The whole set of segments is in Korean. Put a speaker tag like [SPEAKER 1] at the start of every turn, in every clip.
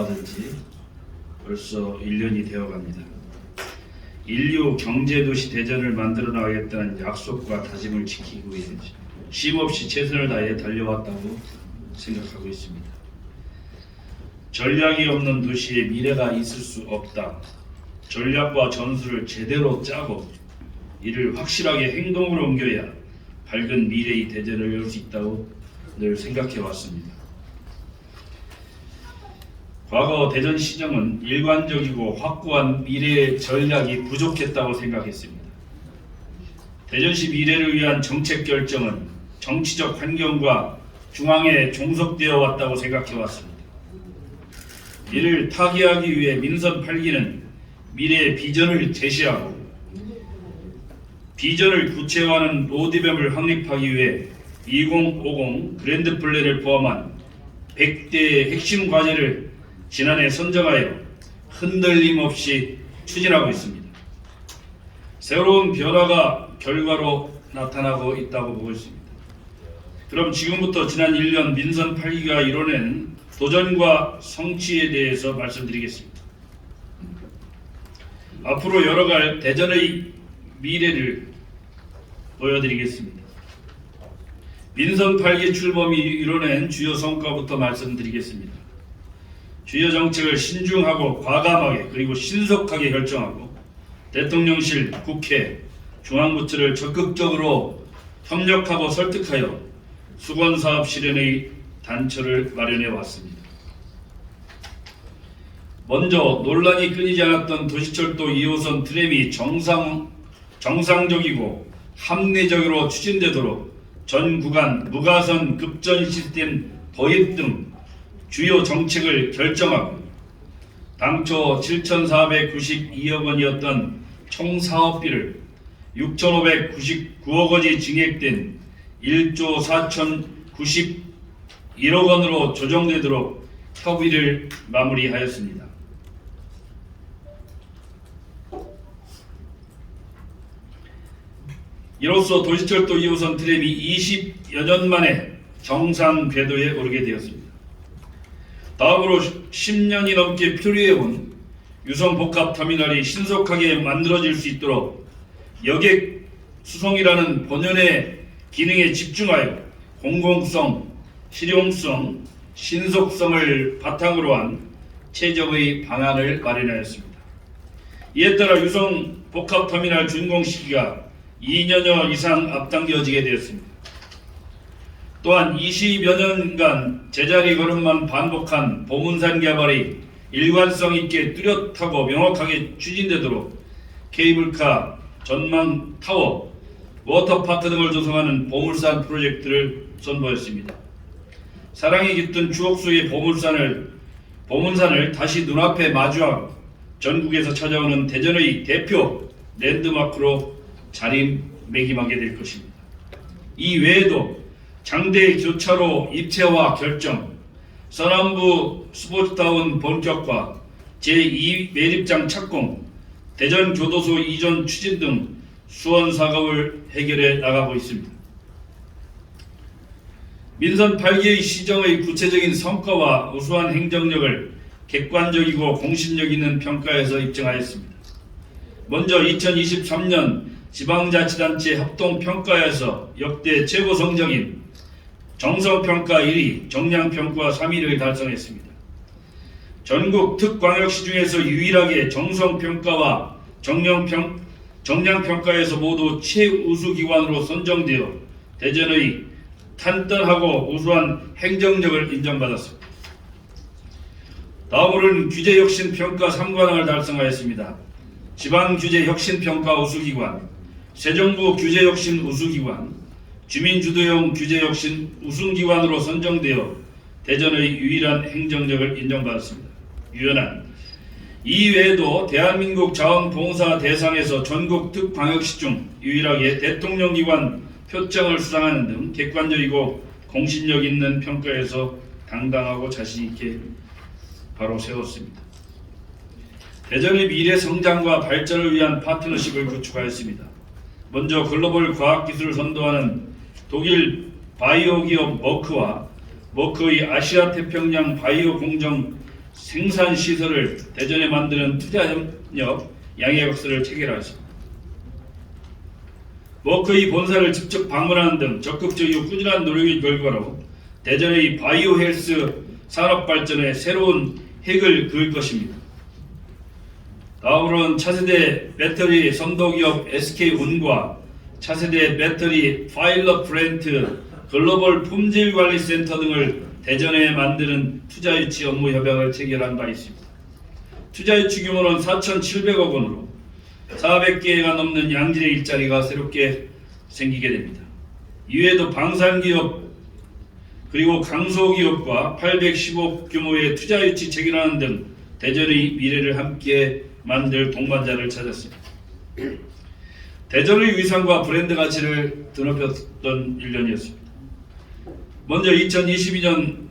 [SPEAKER 1] 지 벌써 1년이 되어갑니다. 인류 경제도시 대전을 만들어 나가겠다는 약속과 다짐을 지키기 위해 쉼없이 최선을 다해 달려왔다고 생각하고 있습니다. 전략이 없는 도시에 미래가 있을 수 없다. 전략과 전술을 제대로 짜고 이를 확실하게 행동으로 옮겨야 밝은 미래의 대전을 열 수 있다고 늘 생각해 왔습니다. 과거 대전시정은 일관적이고 확고한 미래의 전략이 부족했다고 생각했습니다. 대전시 미래를 위한 정책 결정은 정치적 환경과 중앙에 종속되어 왔다고 생각해 왔습니다. 이를 타개하기 위해 민선 8기는 미래의 비전을 제시하고 비전을 구체화하는 로드맵을 확립하기 위해 2050 그랜드 플랜을 포함한 100대의 핵심 과제를 지난해 선정하여 흔들림 없이 추진하고 있습니다. 새로운 변화가 결과로 나타나고 있다고 보고 있습니다. 그럼 지금부터 지난 1년 민선 8기가 이뤄낸 도전과 성취에 대해서 말씀드리겠습니다. 앞으로 열어갈 대전의 미래를 보여드리겠습니다. 민선 8기 출범이 이뤄낸 주요 성과부터 말씀드리겠습니다. 주요 정책을 신중하고 과감하게 그리고 신속하게 결정하고 대통령실, 국회, 중앙부처를 적극적으로 협력하고 설득하여 수건사업 실현의 단초를 마련해 왔습니다. 먼저 논란이 끊이지 않았던 도시철도 2호선 트램이 정상적이고 합리적으로 추진되도록 전 구간 무가선 급전 시스템 도입 등 주요 정책을 결정하고 당초 7,492억 원이었던 총 사업비를 6,599억 원이 증액된 1조 4,091억 원으로 조정되도록 협의를 마무리하였습니다. 이로써 도시철도 2호선 트램이 20여 년 만에 정상 궤도에 오르게 되었습니다. 다음으로 10년이 넘게 표류해온 유성복합터미널이 신속하게 만들어질 수 있도록 여객 수송이라는 본연의 기능에 집중하여 공공성, 실용성, 신속성을 바탕으로 한 최적의 방안을 마련하였습니다. 이에 따라 유성복합터미널 준공 시기가 2년여 이상 앞당겨지게 되었습니다. 또한 20여 년간 제자리 걸음만 반복한 보문산 개발이 일관성 있게 뚜렷하고 명확하게 추진되도록 케이블카, 전망 타워, 워터파크 등을 조성하는 보물산 프로젝트를 선보였습니다. 사랑이 깃든 추억 속의 보문산을 다시 눈앞에 마주하고 전국에서 찾아오는 대전의 대표 랜드마크로 자리매김하게 될 것입니다. 이 외에도 장대 교차로 입체화 결정, 서남부 스포츠타운 본격화, 제2 매립장 착공, 대전 교도소 이전 추진 등 수원 사업을 해결해 나가고 있습니다. 민선 8기의 시정의 구체적인 성과와 우수한 행정력을 객관적이고 공신력 있는 평가에서 입증하였습니다. 먼저 2023년 지방자치단체 합동평가에서 역대 최고 성적인 정성평가 1위, 정량평가 3위를 달성했습니다. 전국 특광역시 중에서 유일하게 정성평가와 정량평가에서 모두 최우수기관으로 선정되어 대전의 탄탄하고 우수한 행정력을 인정받았습니다. 다음으로는 규제혁신평가 3관왕을 달성하였습니다. 지방규제혁신평가 우수기관, 새정부 규제혁신 우수기관, 주민주도형 규제혁신 우수기관으로 선정되어 대전의 유일한 행정력을 인정받았습니다. 유연한 이외에도 대한민국 자원봉사 대상에서 전국 특광역시 중 유일하게 대통령기관 표창을 수상하는 등 객관적이고 공신력 있는 평가에서 당당하고 자신있게 바로 세웠습니다. 대전의 미래 성장과 발전을 위한 파트너십을 구축하였습니다. 먼저 글로벌 과학기술을 선도하는 독일 바이오 기업 머크와 머크의 아시아 태평양 바이오 공정 생산 시설을 대전에 만드는 투자협력 양해각서를 체결하였습니다. 워크의 본사를 직접 방문하는 등 적극적이고 꾸준한 노력의 결과로 대전의 바이오 헬스 산업 발전에 새로운 핵을 그을 것입니다. 다음으로는 차세대 배터리 선도기업 SK온과 차세대 배터리 파일럿 플랜트 글로벌 품질관리센터 등을 대전에 만드는 투자유치 업무 협약을 체결한 바 있습니다. 투자유치 규모는 4,700억 원으로 400개가 넘는 양질의 일자리가 새롭게 생기게 됩니다. 이외에도 방산기업 그리고 강소기업과 810억 규모의 투자유치 체결하는 등 대전의 미래를 함께 만들 동반자를 찾았습니다. 대전의 위상과 브랜드 가치를 드높였던 1년이었습니다. 먼저 2022년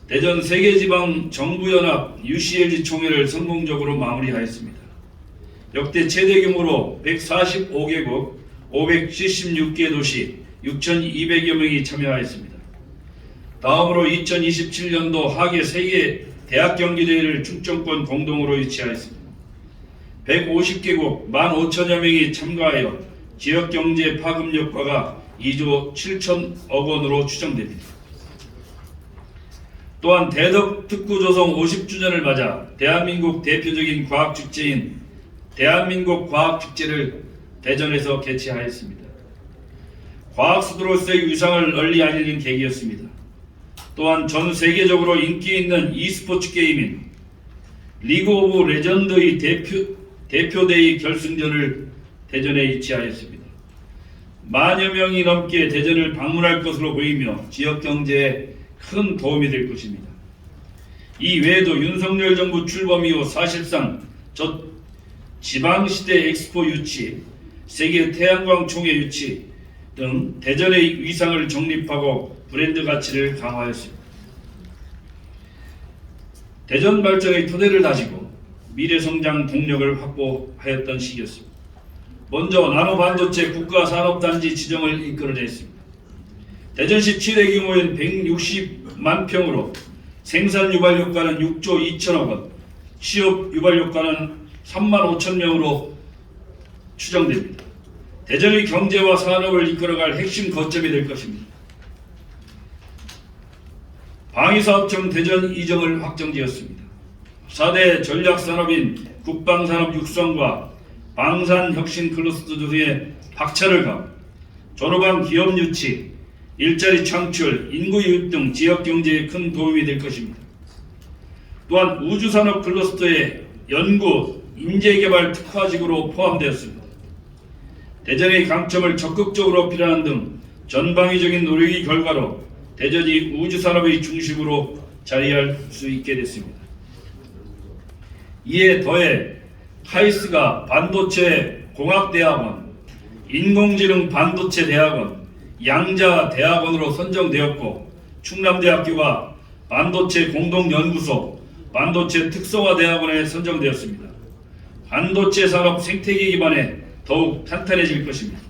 [SPEAKER 1] 대전 세계지방정부연합 UCLG 총회를 성공적으로 마무리하였습니다. 역대 최대 규모로 145개국 576개 도시 6,200여 명이 참여하였습니다. 다음으로 2027년도 하계 세계 대학경기대회를 충청권 공동으로 유치하였습니다. 150개국 15,000여 명이 참가하여 지역경제 파급 효과가 2조 7천억 원으로 추정됩니다. 또한 대덕특구 조성 50주년을 맞아 대한민국 대표적인 과학축제인 대한민국 과학축제를 대전에서 개최하였습니다. 과학수도로서의 위상을 널리 알리는 계기였습니다. 또한 전 세계적으로 인기 있는 e스포츠 게임인 리그 오브 레전드의 대표대회 결승전을 대전에 유치하였습니다. 만여 명이 넘게 대전을 방문할 것으로 보이며 지역 경제에 큰 도움이 될 것입니다. 이 외에도 윤석열 정부 출범 이후 사실상 지방시대 엑스포 유치, 세계 태양광 총회 유치 등 대전의 위상을 정립하고 브랜드 가치를 강화했습니다. 대전 발전의 토대를 다지고 미래 성장 동력을 확보하였던 시기였습니다. 먼저 나노반도체 국가산업단지 지정을 이끌어냈습니다. 대전시 최대 규모인 160만 평으로 생산 유발 효과는 6조 2천억 원, 취업 유발 효과는 3만 5천 명으로 추정됩니다. 대전의 경제와 산업을 이끌어갈 핵심 거점이 될 것입니다. 방위사업청 대전 이정을 확정지었습니다. 4대 전략산업인 국방산업 육성과 방산혁신 클러스터 등의 박차를 가고 졸업한 기업 유치, 일자리 창출, 인구 유입 등 지역 경제에 큰 도움이 될 것입니다. 또한 우주산업 클러스터의 연구, 인재개발 특화지구로 포함되었습니다. 대전의 강점을 적극적으로 어필하는 등 전방위적인 노력의 결과로 대전이 우주산업의 중심으로 자리할 수 있게 됐습니다. 이에 더해 카이스가 반도체 공학대학원, 인공지능 반도체 대학원, 양자대학원으로 선정되었고 충남대학교가 반도체 공동연구소, 반도체 특성화대학원에 선정되었습니다. 반도체 산업 생태계 기반에 더욱 탄탄해질 것입니다.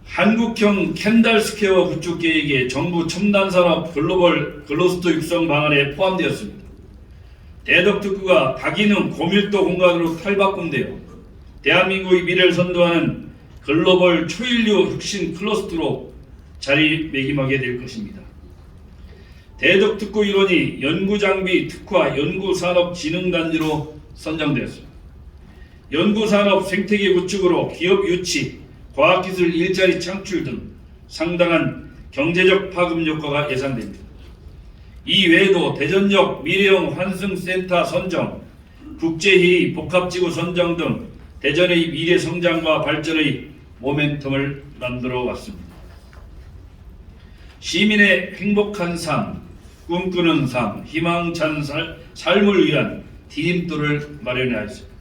[SPEAKER 1] 한국형 캔달스퀘어 구축 계획에 정부 첨단산업 글로벌 클러스터 육성 방안에 포함되었습니다. 대덕특구가 다기능 고밀도 공간으로 탈바꿈되어 대한민국의 미래를 선도하는 글로벌 초인류 혁신 클러스터로 자리매김하게 될 것입니다. 대덕특구 일원이 연구장비 특화 연구산업진흥단지로 선정되었습니다. 연구산업 생태계 구축으로 기업 유치, 과학기술 일자리 창출 등 상당한 경제적 파급 효과가 예상됩니다. 이 외에도 대전역 미래형 환승센터 선정, 국제회의 복합지구 선정 등 대전의 미래 성장과 발전의 모멘텀을 만들어 왔습니다. 시민의 행복한 삶, 꿈꾸는 삶, 희망찬 삶을 위한 디딤돌을 마련하였습니다.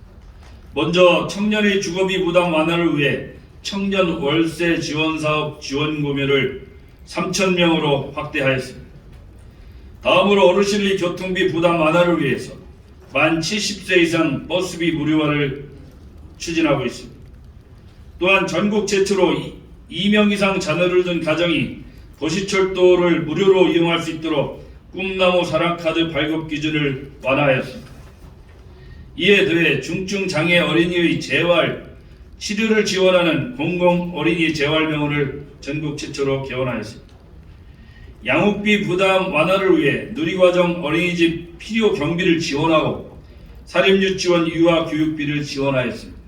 [SPEAKER 1] 먼저 청년의 주거비 부담 완화를 위해 청년 월세 지원 사업 지원 구매를 3,000명으로 확대하였습니다. 다음으로 어르신의 교통비 부담 완화를 위해서 만 70세 이상 버스비 무료화를 추진하고 있습니다. 또한 전국 최초로 2명 이상 자녀를 둔 가정이 도시철도를 무료로 이용할 수 있도록 꿈나무 사랑카드 발급 기준을 완화하였습니다. 이에 더해 중증 장애 어린이의 재활 치료를 지원하는 공공 어린이 재활병원을 전국 최초로 개원하였습니다. 양육비 부담 완화를 위해 누리과정 어린이집 필요 경비를 지원하고 사립유치원 유아 교육비를 지원하였습니다.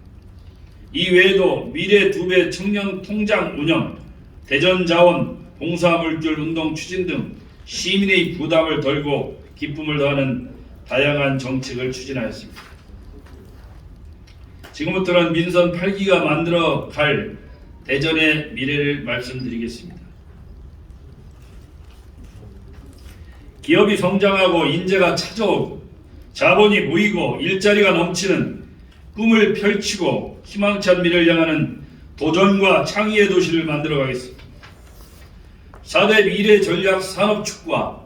[SPEAKER 1] 이 외에도 미래 2배 청년 통장 운영, 대전자원, 봉사물질 운동 추진 등 시민의 부담을 덜고 기쁨을 더하는 다양한 정책을 추진하였습니다. 지금부터는 민선 8기가 만들어 갈 대전의 미래를 말씀드리겠습니다. 기업이 성장하고 인재가 찾아오고 자본이 모이고 일자리가 넘치는 꿈을 펼치고 희망찬 미래를 향하는 도전과 창의의 도시를 만들어 가겠습니다. 4대 미래 전략 산업축과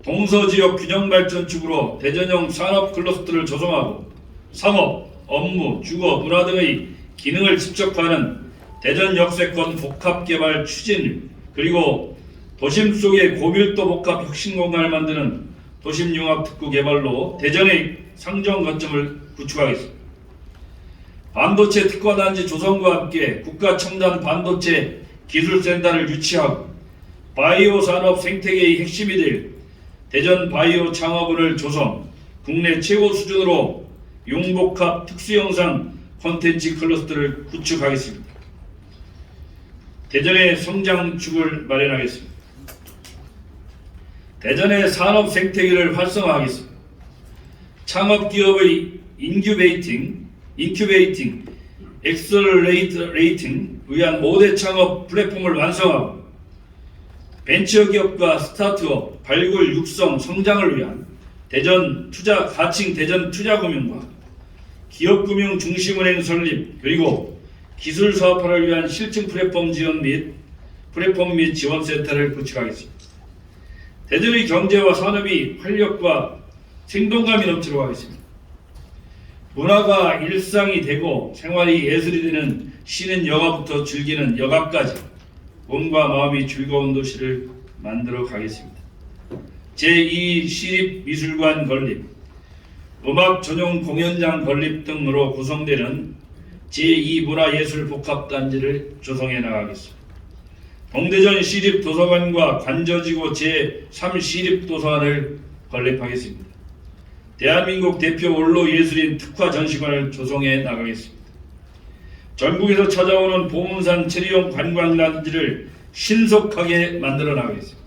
[SPEAKER 1] 동서지역 균형발전축으로 대전형 산업 클러스터를 조성하고 상업, 업무, 주거, 문화 등의 기능을 집적하는 대전 역세권 복합개발 추진, 그리고 도심 속의 고밀도 복합 혁신 공간을 만드는 도심융합특구 개발로 대전의 상정 거점을 구축하겠습니다. 반도체 특화단지 조성과 함께 국가첨단 반도체 기술센터를 유치하고 바이오 산업 생태계의 핵심이 될 대전 바이오 창업원을 조성, 국내 최고 수준으로 융복합 특수영상 콘텐츠 클러스터를 구축하겠습니다. 대전의 성장축을 마련하겠습니다. 대전의 산업 생태계를 활성화하겠습니다. 창업기업의 인큐베이팅, 엑셀레이팅 위한 5대 창업 플랫폼을 완성하고 벤처기업과 스타트업, 발굴, 육성, 성장을 위한 대전 투자 가칭 대전 투자금융과 기업금융 중심은행 설립, 그리고 기술사업화를 위한 실증 플랫폼 지원 및 지원센터를 구축하겠습니다. 대전의 경제와 산업이 활력과 생동감이 넘치도록 하겠습니다. 문화가 일상이 되고 생활이 예술이 되는 쉬는 여가부터 즐기는 여가까지 몸과 마음이 즐거운 도시를 만들어 가겠습니다. 제2 시립미술관 건립, 음악 전용 공연장 건립 등으로 구성되는 제2 문화예술복합단지를 조성해 나가겠습니다. 동대전 시립도서관과 관저지구 제3 시립도서관을 건립하겠습니다. 대한민국 대표 원로 예술인 특화전시관을 조성해 나가겠습니다. 전국에서 찾아오는 보문산 체리용 관광단지를 신속하게 만들어 나가겠습니다.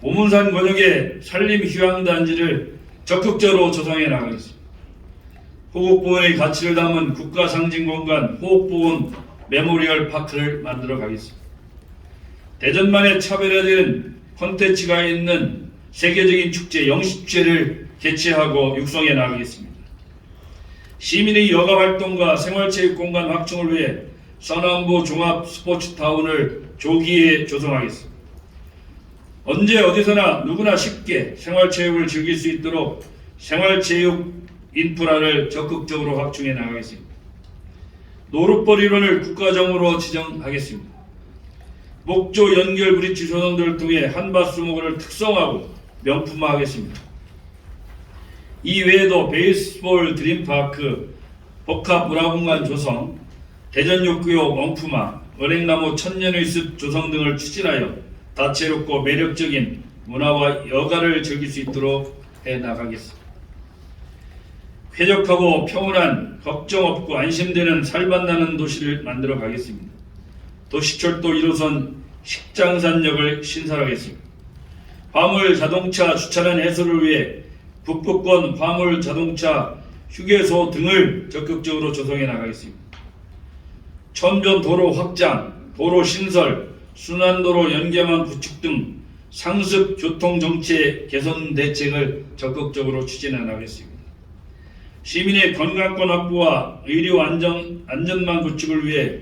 [SPEAKER 1] 보문산 권역의 산림휴양단지를 적극적으로 조성해 나가겠습니다. 호국보훈의 가치를 담은 국가상징공간 호국보훈 메모리얼 파크를 만들어 가겠습니다. 대전만의 차별화된 콘텐츠가 있는 세계적인 축제 영시축제를 개최하고 육성해 나가겠습니다. 시민의 여가활동과 생활체육공간 확충을 위해 서남부 종합스포츠타운을 조기에 조성하겠습니다. 언제 어디서나 누구나 쉽게 생활체육을 즐길 수 있도록 생활체육 인프라를 적극적으로 확충해 나가겠습니다. 노룻벌이론을 국가정으로 지정하겠습니다. 목조 연결 브릿지 조성 등을 통해 한밭수목원을 특성하고 명품화하겠습니다. 이 외에도 베이스볼 드림파크, 복합문화공간 조성, 대전욕구역 명품화, 은행나무 천년의 숲 조성 등을 추진하여 다채롭고 매력적인 문화와 여가를 즐길 수 있도록 해나가겠습니다. 쾌적하고 평온한 걱정 없고 안심되는 살맛나는 도시를 만들어 가겠습니다. 도시철도 1호선 식장산역을 신설하겠습니다. 화물 자동차 주차장 해소를 위해 북부권 화물 자동차 휴게소 등을 적극적으로 조성해 나가겠습니다. 천변 도로 확장, 도로 신설, 순환도로 연계망 구축 등 상습 교통 정체 개선 대책을 적극적으로 추진해 나가겠습니다. 시민의 건강권 확보와 의료 안전망 구축을 위해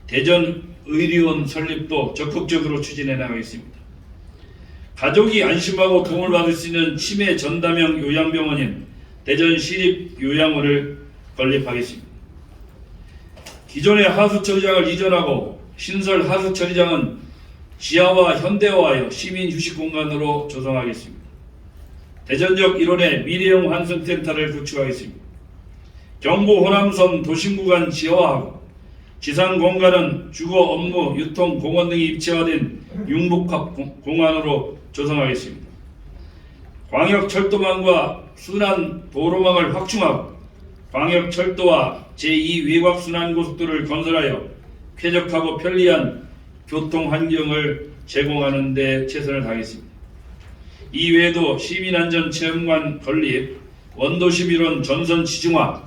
[SPEAKER 1] 대전 의료원 설립도 적극적으로 추진해 나가겠습니다. 가족이 안심하고 도움을 받을 수 있는 치매 전담형 요양병원인 대전 시립요양원을 건립하겠습니다. 기존의 하수처리장을 이전하고 신설 하수처리장은 지하와 현대화하여 시민 휴식 공간으로 조성하겠습니다. 대전역 1원의 미래형 환승센터를 구축하겠습니다. 경부 호남선 도심구간 지하화하고 지상 공간은 주거, 업무, 유통, 공원 등이 입체화된 융복합 공간으로 조성하겠습니다. 광역철도망과 순환 도로망을 확충하고 광역철도와 제2 외곽순환고속도로를 건설하여 쾌적하고 편리한 교통 환경을 제공하는 데 최선을 다하겠습니다. 이외에도 시민안전체험관 건립, 원도11원 전선 지중화,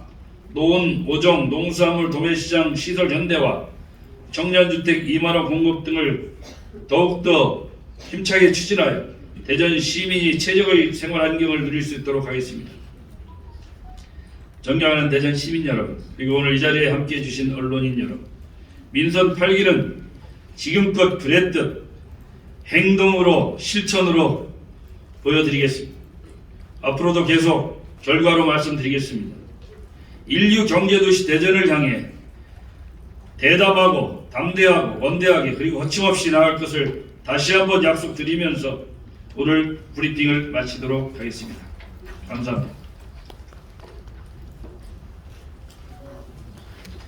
[SPEAKER 1] 노원, 오정, 농수산물 도매시장 시설 현대화, 청년주택 2만호 공급 등을 더욱더 힘차게 추진하여 대전 시민이 최적의 생활 환경을 누릴 수 있도록 하겠습니다. 존경하는 대전 시민 여러분, 그리고 오늘 이 자리에 함께해 주신 언론인 여러분, 민선 8기는 지금껏 그랬듯 행동으로 실천으로 보여드리겠습니다. 앞으로도 계속 결과로 말씀드리겠습니다. 인류 경제도시 대전을 향해 대담하고 담대하고 원대하게 그리고 거침없이 나갈 것을 다시 한번 약속드리면서 오늘 브리핑을 마치도록 하겠습니다. 감사합니다.